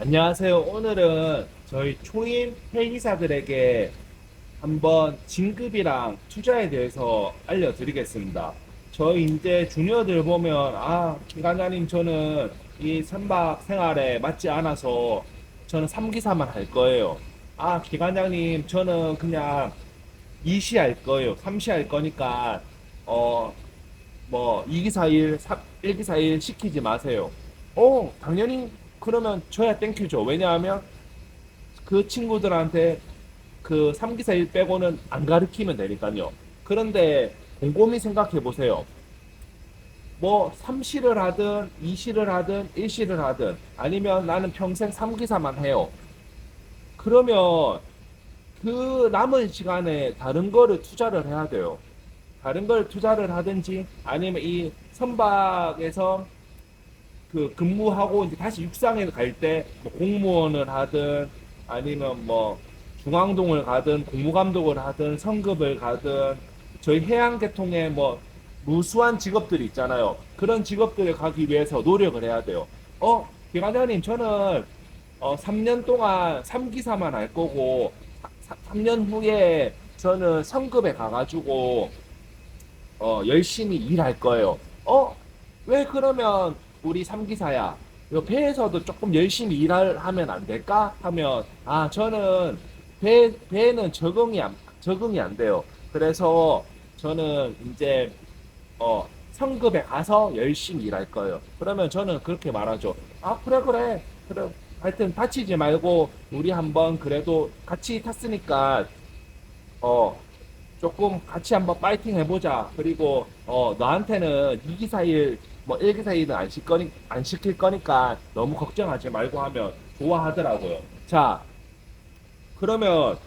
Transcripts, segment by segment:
안녕하세요. 오늘은 저희 초임 회의사들에게 한번 진급이랑 투자에 대해서 알려드리겠습니다. 저희 이제 주니어들 보면, 기관장님, 저는 이 선박 생활에 맞지 않아서 저는 3기사만 할 거예요. 기관장님, 저는 그냥 2시 할 거예요. 3시 할 거니까, 어, 2기사 일, 1기사 일 시키지 마세요. 당연히 그러면 저야 땡큐죠. 왜냐하면 그 친구들한테 그 3기사 일 빼고는 안 가르치면 되니까요. 그런데 곰곰이 생각해 보세요. 3시를 하든 2시를 하든 1시를 하든 아니면 나는 평생 3기사만 해요. 그러면 그 남은 시간에 다른 거를 투자를 해야 돼요. 다른 걸 투자를 하든지 아니면 이 선박에서 그 근무하고 이제 다시 육상에 갈 때 뭐 공무원을 하든 아니면 뭐 중앙동을 가든 공무감독을 하든 성급을 가든 저희 해양계통에 뭐 무수한 직업들이 있잖아요. 그런 직업들에 가기 위해서 노력을 해야 돼요. 기관장님, 저는 3년 동안 3기사만 할 거고 3년 후에 저는 성급에 가가지고 열심히 일할 거예요. 왜 그러면 우리 삼기사야? 이 배에서도 조금 열심히 하면 안 될까? 하면, 저는 배에는 적응이 안 돼요. 그래서 저는 이제, 성급에 가서 열심히 일할 거예요. 그러면 저는 그렇게 말하죠. 그래, 그래. 그래. 하여튼 다치지 말고, 우리 한번 그래도 같이 탔으니까, 어, 조금 같이 한번 파이팅 해보자. 그리고 너한테는 2기사일 뭐 1기사일은 안 시킬 거니까 너무 걱정하지 말고 하면 좋아하더라고요. 자, 그러면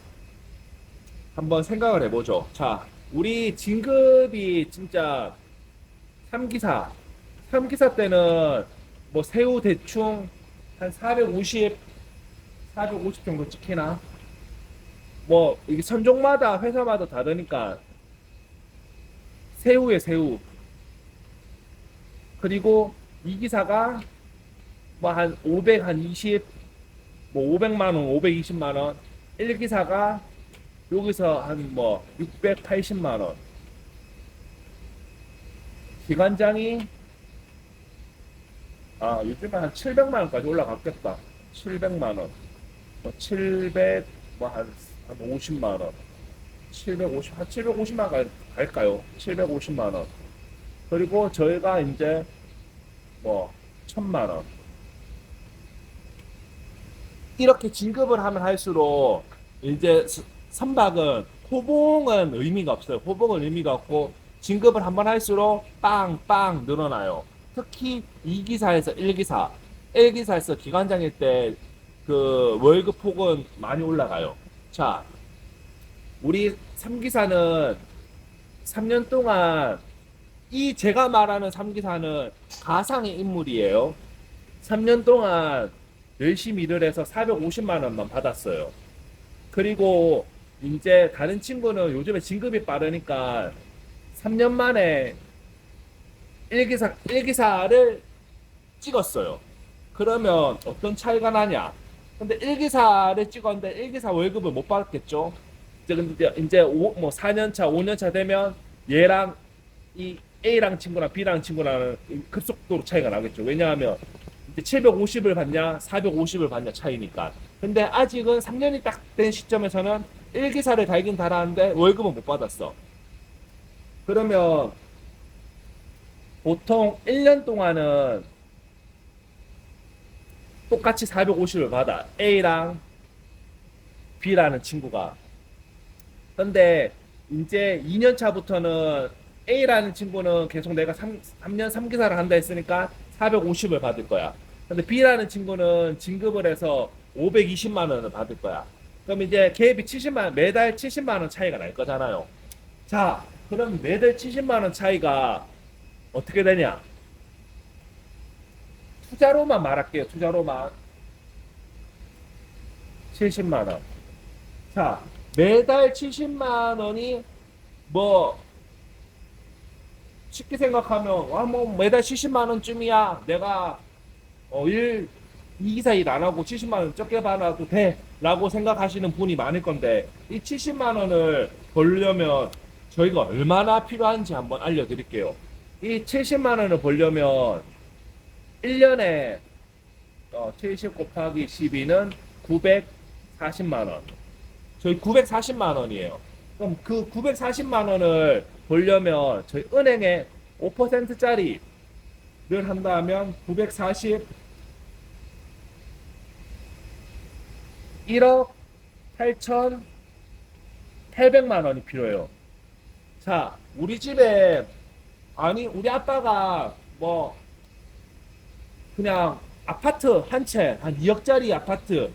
한번 생각을 해보죠. 자, 우리 진급이 진짜 3기사 3기사 때는 뭐 새우 대충 한 450 정도 찍히나? 뭐 이게 선종마다 회사마다 다르니까 새우에 새우. 그리고 이 기사가 뭐 한 500, 한 20, 뭐 500만 원, 520만 원. 1기사가 여기서 한 뭐 680만 원. 기관장이 요즘에 한 700만 원까지 올라갔겠다. 700만 원. 뭐 700, 한 50만 원. 750, 한 750만 원 갈까요? 750만 원. 그리고 저희가 이제 뭐 1000만 원. 이렇게 진급을 하면 할수록 이제 선박은 호봉은 의미가 없어요. 호봉은 의미가 없고 진급을 한번 할수록 빵빵 늘어나요. 특히 2기사에서 1기사, 1기사에서 기관장일 때 그 월급 폭은 많이 올라가요. 자, 우리 3기사는 3년 동안 이 제가 말하는 3기사는 가상의 인물이에요. 3년 동안 열심히 일을 해서 450만 원만 받았어요. 그리고 이제 다른 친구는 요즘에 진급이 빠르니까 3년 만에 1기사를 찍었어요. 그러면 어떤 차이가 나냐? 근데 1기사를 찍었는데 1기사 월급을 못 받겠죠? 이제 뭐 4년차, 5년차 되면 얘랑 이 A랑 친구랑 B랑 친구랑 급속도로 차이가 나겠죠. 왜냐하면 이제 750을 받냐, 450을 받냐 차이니까. 근데 아직은 3년이 딱 된 시점에서는 1기사를 달긴 달았는데 월급은 못 받았어. 그러면 보통 1년 동안은 똑같이 450을 받아. A랑 B라는 친구가. 근데 이제 2년 차부터는 A라는 친구는 계속 내가 3년 3기사를 한다 했으니까 450을 받을 거야. 근데 B라는 친구는 진급을 해서 520만 원을 받을 거야. 그럼 이제 갭이 70만, 매달 70만 원 차이가 날 거잖아요. 자, 그럼 매달 70만 원 차이가 어떻게 되냐? 투자로만 말할게요. 투자로만 70만 원. 자, 매달 70만 원이 뭐 쉽게 생각하면 뭐 매달 70만 원쯤이야. 내가 일 이 기사 일 안 하고 70만 원 적게 받아도 돼 라고 생각하시는 분이 많을 건데, 이 70만 원을 벌려면 저희가 얼마나 필요한지 한번 알려드릴게요. 이 70만 원을 벌려면 1년에 70 곱하기 12는 940만 원. 저희 940만 원이에요. 그럼 그 940만 원을 벌려면 저희 은행에 5%짜리를 한다면 940 1억 8,800만 원이 필요해요. 자, 우리 집에, 아니, 우리 아빠가 뭐, 그냥 아파트 한 채, 한 2억짜리 아파트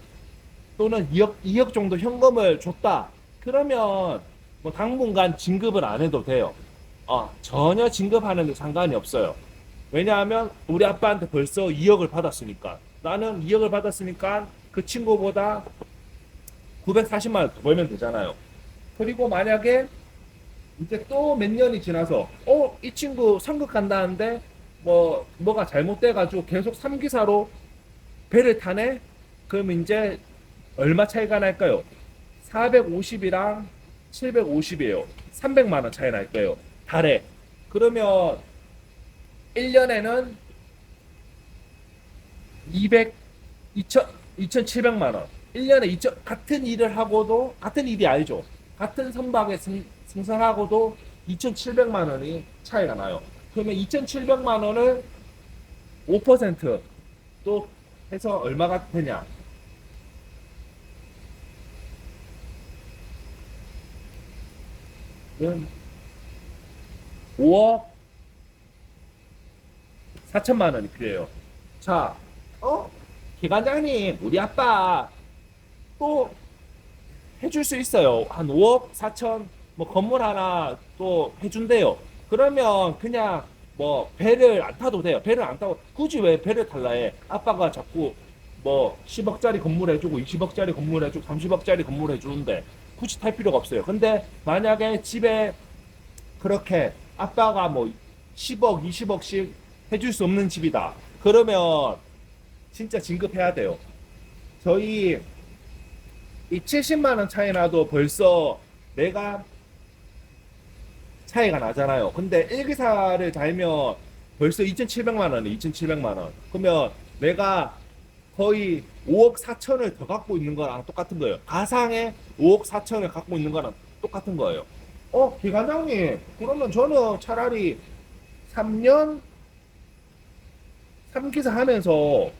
또는 2억 정도 현금을 줬다. 그러면 뭐 당분간 진급을 안 해도 돼요. 전혀 진급하는데 상관이 없어요. 왜냐하면 우리 아빠한테 벌써 2억을 받았으니까. 나는 2억을 받았으니까 그 친구보다 940만 원 더 벌면 되잖아요. 그리고 만약에 이제 또 몇 년이 지나서 이 친구 상급 간다는데 뭐가 잘못돼가지고 계속 3기사로 배를 타네? 그럼 이제 얼마 차이가 날까요? 450이랑 750이에요. 300만 원 차이 날 거예요. 달에. 그러면 1년에는 200, 2,700만 원. 1년에 2천, 같은 일을 하고도, 같은 일이 아니죠. 같은 선박에 승선하고도 2,700만 원이 차이가 나요. 그러면 2,700만 원을 5%또 해서 얼마가 되냐? 5억 4천만 원이 필요해요. 자, 기관장님, 우리 아빠 또 해줄 수 있어요. 한 5억 4천, 뭐 건물 하나 또 해준대요. 그러면 그냥 뭐 배를 안 타도 돼요. 배를 안 타고 굳이 왜 배를 탈라 해? 아빠가 자꾸 뭐 10억짜리 건물 해주고 20억짜리 건물 해주고 30억짜리 건물 해주는데 굳이 탈 필요가 없어요. 근데 만약에 집에 그렇게 아빠가 뭐 10억, 20억씩 해줄 수 없는 집이다. 그러면 진짜 진급해야 돼요. 저희 이 70만 원 차이 나도 벌써 내가 차이가 나잖아요. 근데 1기사를 달면 벌써 2,700만 원에 2,700만 원. 그러면 내가 거의 5억 4천을 더 갖고 있는 거랑 똑같은 거예요. 가상의 5억 4천을 갖고 있는 거랑 똑같은 거예요. 기관장님, 그러면 저는 차라리 3년 3기사 하면서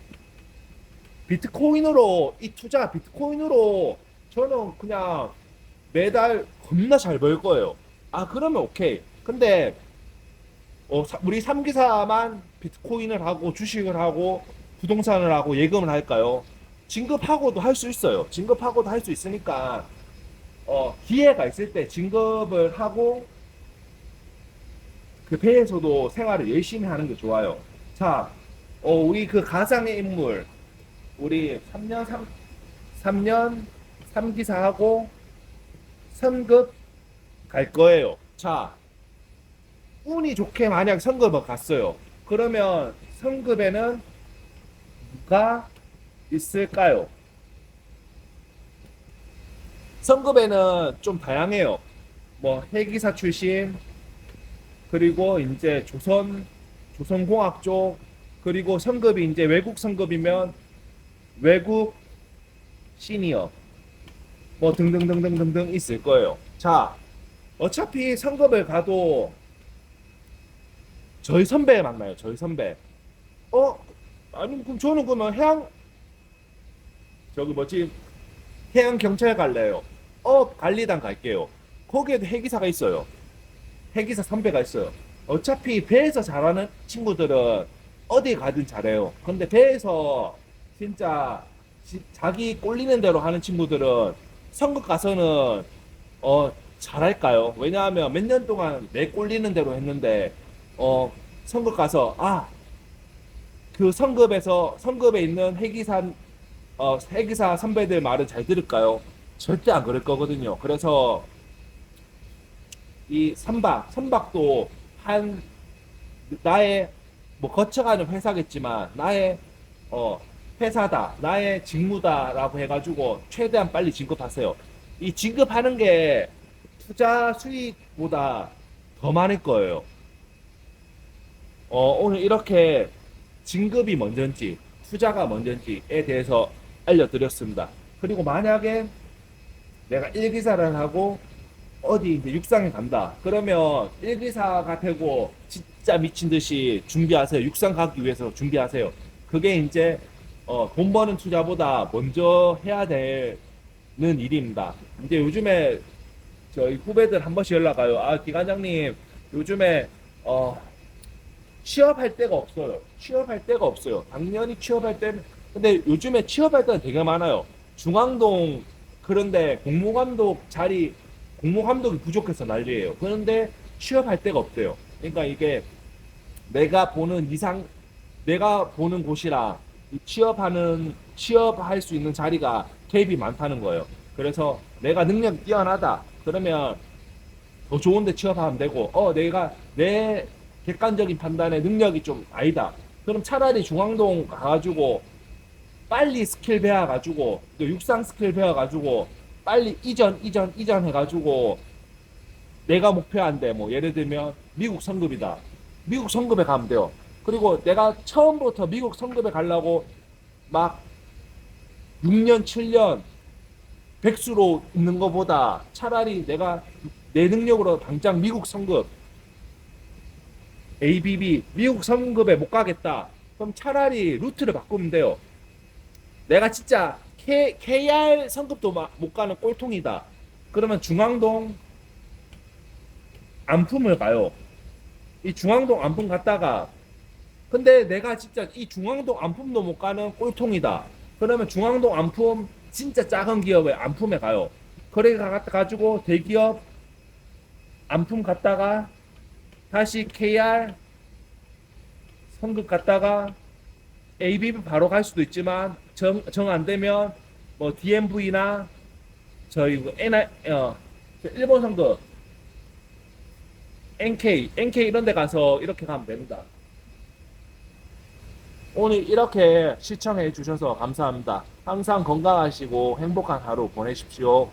비트코인으로 이 투자 비트코인으로 저는 그냥 매달 겁나 잘 벌 거예요. 그러면 오케이. 근데 우리 3기사만 비트코인을 하고 주식을 하고 부동산을 하고 예금을 할까요? 진급하고도 할 수 있어요. 진급하고도 할 수 있으니까 기회가 있을 때 진급을 하고 그 배에서도 생활을 열심히 하는 게 좋아요. 자, 우리 그 가상의 인물 우리 3년 3기사하고 선급 갈 거예요. 자, 운이 좋게 만약 선급을 갔어요. 그러면 선급에는 누가 있을까요? 선급에는 좀 다양해요. 뭐 해기사 출신, 그리고 이제 조선공학 쪽, 그리고 선급이 이제 외국 선급이면 외국 시니어, 뭐 등등등등등등 있을 거예요. 자, 어차피 선급을 가도 저희 선배 만나요. 저희 선배. 아니 그럼 저는 그러면 저기 뭐지 해양 경찰 갈래요. 관리단 갈게요. 거기에도 해기사가 있어요. 해기사 선배가 있어요. 어차피 배에서 잘하는 친구들은 어디 가든 잘해요. 근데 배에서 진짜 자기 꼴리는 대로 하는 친구들은 선급 가서는 잘할까요? 왜냐하면 몇 년 동안 내 꼴리는 대로 했는데 선급 가서 그 선급에 있는 해기사 선배들 말은 잘 들을까요? 절대 안 그럴 거거든요. 그래서 이 선박도 나의 뭐 거쳐가는 회사겠지만 나의 회사다, 나의 직무다라고 해가지고 최대한 빨리 진급하세요. 이 진급하는 게 투자 수익보다 더 많을 거예요. 오늘 이렇게 진급이 먼저인지 투자가 먼저인지에 대해서 알려드렸습니다. 그리고 만약에 내가 일기사를 하고 어디 이제 육상에 간다. 그러면 일기사가 되고 진짜 미친 듯이 준비하세요. 육상 가기 위해서 준비하세요. 그게 이제 돈 버는 투자보다 먼저 해야 되는 일입니다. 이제 요즘에 저희 후배들 한 번씩 연락 와요. 아, 기관장님, 요즘에 취업할 데가 없어요. 취업할 데가 없어요. 당연히 취업할 때, 근데 요즘에 취업할 때는 되게 많아요. 중앙동 그런데 공모감독이 부족해서 난리예요. 그런데 취업할 데가 없대요. 그러니까 이게 내가 보는 이상, 내가 보는 곳이랑 취업할 수 있는 자리가 갭이 많다는 거예요. 그래서 내가 능력이 뛰어나다. 그러면 더 좋은데 취업하면 되고, 내가 내 객관적인 판단에 능력이 좀 아니다. 그럼 차라리 중앙동 가가지고 빨리 스킬 배워가지고 또 육상 스킬 배워가지고 빨리 이전 해가지고 내가 목표한데 뭐 예를 들면 미국 성급이다. 미국 성급에 가면 돼요. 그리고 내가 처음부터 미국 성급에 가려고 막 6년, 7년 백수로 있는 것보다 차라리 내가 내 능력으로 당장 미국 성급 ABB 미국 성급에 못 가겠다. 그럼 차라리 루트를 바꾸면 돼요. 내가 진짜 KR 성급도 못 가는 꼴통이다. 그러면 중앙동 안품을 가요. 이 중앙동 안품 갔다가 근데 내가 진짜 이 중앙동 안품도 못 가는 꼴통이다. 그러면 중앙동 안품 진짜 작은 기업의 안품에 가요. 그래 가지고 대기업 안품 갔다가 다시 KR 성급 갔다가 ABB 바로 갈 수도 있지만 정 안 되면 뭐 DMV나 저희 일본 성급 NK 이런 데 가서 이렇게 가면 됩니다. 오늘 이렇게 시청해 주셔서 감사합니다. 항상 건강하시고 행복한 하루 보내십시오.